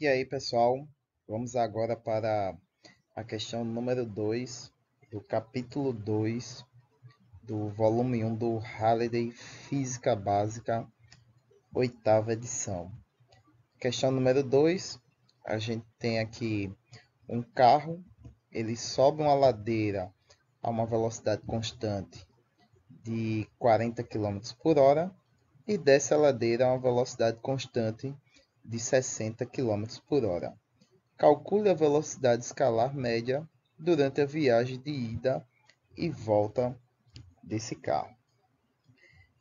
E aí, pessoal, vamos agora para a questão número 2 do capítulo 2 do volume 1 do Halliday Física Básica, oitava edição. Questão número 2, a gente tem aqui um carro, ele sobe uma ladeira a uma velocidade constante de 40 km por hora e desce a ladeira a uma velocidade constante de 60 km por hora. Calcule a velocidade escalar média durante a viagem de ida e volta desse carro.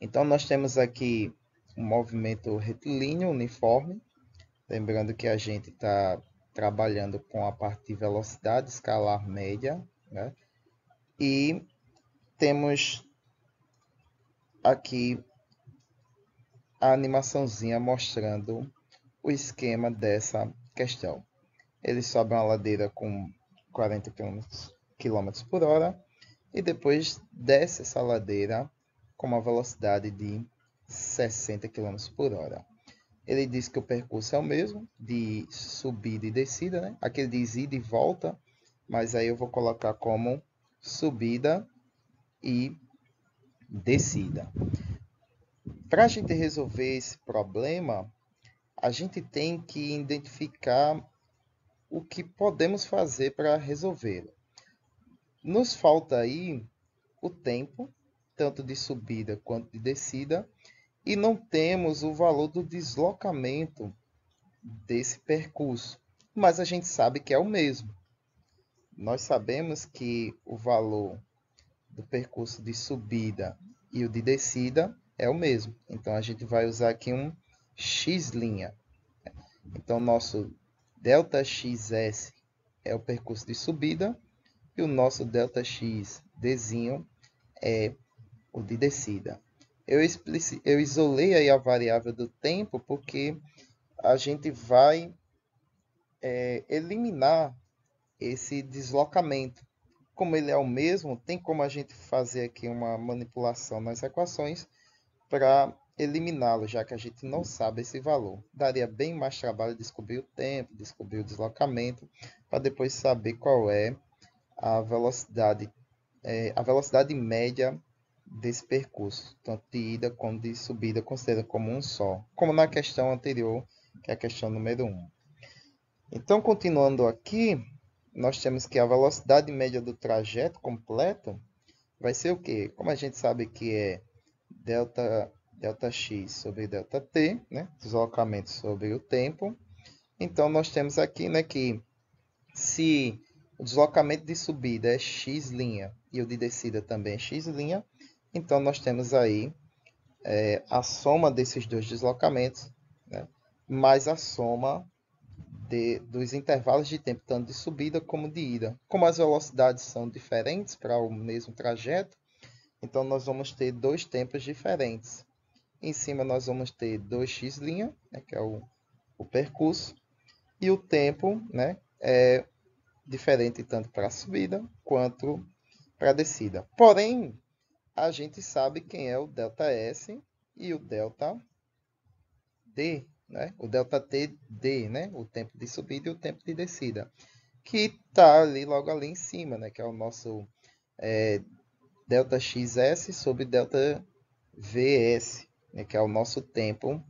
Então, nós temos aqui um movimento retilíneo uniforme. Lembrando que a gente está trabalhando com a parte de velocidade escalar média, né? E temos aqui a animaçãozinha mostrando o esquema dessa questão. Ele sobe uma ladeira com 40 km por hora e depois desce essa ladeira com uma velocidade de 60 km por hora. Ele diz que o percurso é o mesmo, de subida e descida, né? Aqui ele diz ida e volta, mas aí eu vou colocar como subida e descida. Para a gente resolver esse problema, a gente tem que identificar o que podemos fazer para resolvê-lo. Nos falta aí o tempo, tanto de subida quanto de descida, e não temos o valor do deslocamento desse percurso, mas a gente sabe que é o mesmo. Nós sabemos que o valor do percurso de subida e o de descida é o mesmo. Então a gente vai usar aqui um x'. Então nosso ΔXS é o percurso de subida e o nosso ΔXDzinho é o de descida. Eu isolei aí a variável do tempo porque a gente vai eliminar esse deslocamento. Como ele é o mesmo, tem como a gente fazer aqui uma manipulação nas equações para eliminá-lo, já que a gente não sabe esse valor. Daria bem mais trabalho descobrir o tempo, descobrir o deslocamento, para depois saber qual é a velocidade média desse percurso, tanto de ida como de subida, considerando como um só, como na questão anterior, que é a questão número 1. Então, continuando aqui, nós temos que a velocidade média do trajeto completo vai ser o quê? Como a gente sabe que é ΔX sobre ΔT, né? Deslocamento sobre o tempo. Então, nós temos aqui, né, que se o deslocamento de subida é x' e o de descida também é x', então nós temos aí a soma desses dois deslocamentos, né, mais a soma dos intervalos de tempo, tanto de subida como de ida. Como as velocidades são diferentes para o mesmo trajeto, então nós vamos ter dois tempos diferentes. Em cima nós vamos ter 2x', né, que é o percurso, e o tempo, né, é diferente tanto para a subida quanto para a descida. Porém, a gente sabe quem é o ΔS e o ΔD, né? O ΔTD, né? O tempo de subida e o tempo de descida, que está ali logo ali em cima, né? Que é o nosso ΔXS sobre ΔVS, né? Que é o nosso tempo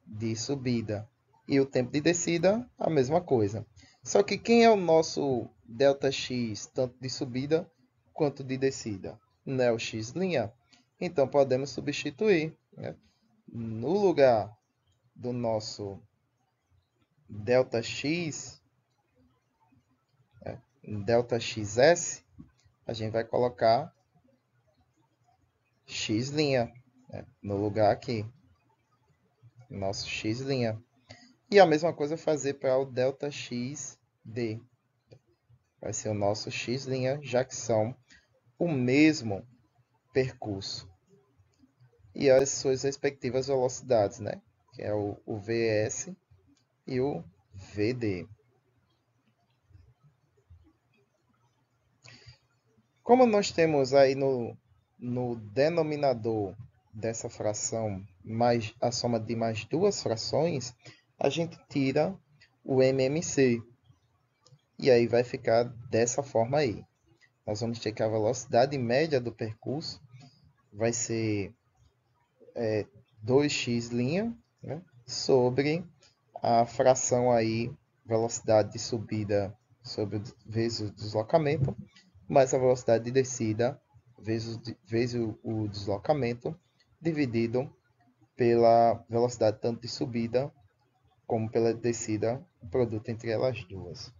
de subida. E o tempo de descida, a mesma coisa. Só que quem é o nosso ΔX, tanto de subida quanto de descida? Não é o x'? Então podemos substituir, né? No lugar do nosso ΔX, ΔXS, a gente vai colocar x', né? No lugar aqui, nosso x'. E a mesma coisa fazer para o ΔXD. Vai ser o nosso x', já que são o mesmo percurso. E as suas respectivas velocidades, né? Que é o VS e o VD. Como nós temos aí no denominador dessa fração mais a soma de mais duas frações, a gente tira o MMC. E aí vai ficar dessa forma aí. Nós vamos ter que a velocidade média do percurso vai ser 2x', né, sobre a fração aí, velocidade de subida sobre vezes o deslocamento, mais a velocidade de descida vezes o deslocamento, dividido pela velocidade tanto de subida como pela descida, o produto entre elas duas.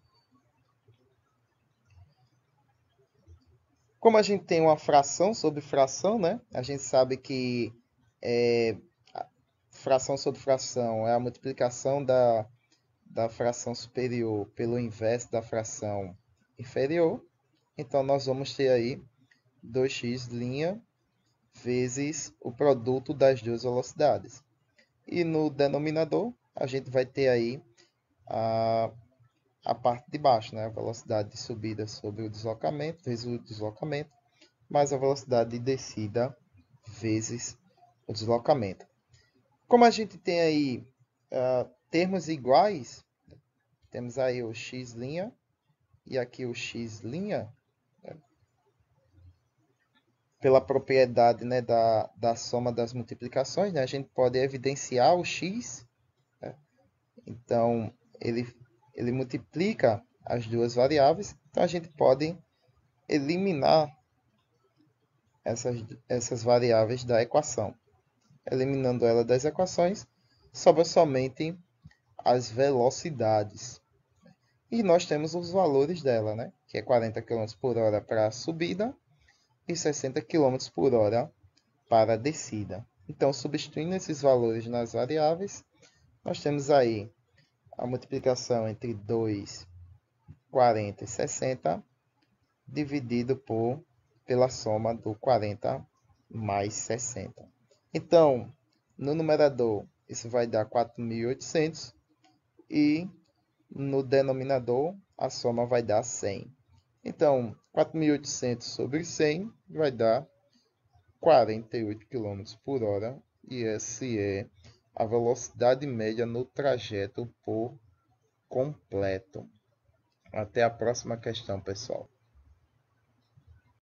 Como a gente tem uma fração sobre fração, né? A gente sabe que fração sobre fração é a multiplicação da fração superior pelo inverso da fração inferior. Então, nós vamos ter aí 2x' vezes o produto das duas velocidades. E no denominador, a gente vai ter aí a parte de baixo, né? A velocidade de subida sobre o deslocamento, vezes o deslocamento, mais a velocidade de descida vezes o deslocamento. Como a gente tem aí termos iguais, temos aí o x' e aqui o x', pela propriedade, né, da soma das multiplicações, né, a gente pode evidenciar o x, né? Então, ele multiplica as duas variáveis, então a gente pode eliminar essas variáveis da equação. Eliminando ela das equações, sobra somente as velocidades. E nós temos os valores dela, né? Que é 40 km por hora para a subida e 60 km por hora para a descida. Então, substituindo esses valores nas variáveis, nós temos aí a multiplicação entre 2, 40 e 60, dividido pela soma do 40 mais 60. Então, no numerador, isso vai dar 4.800 e no denominador, a soma vai dar 100. Então, 4.800 sobre 100 vai dar 48 km por hora. E essa é a velocidade média no trajeto por completo. Até a próxima questão, pessoal.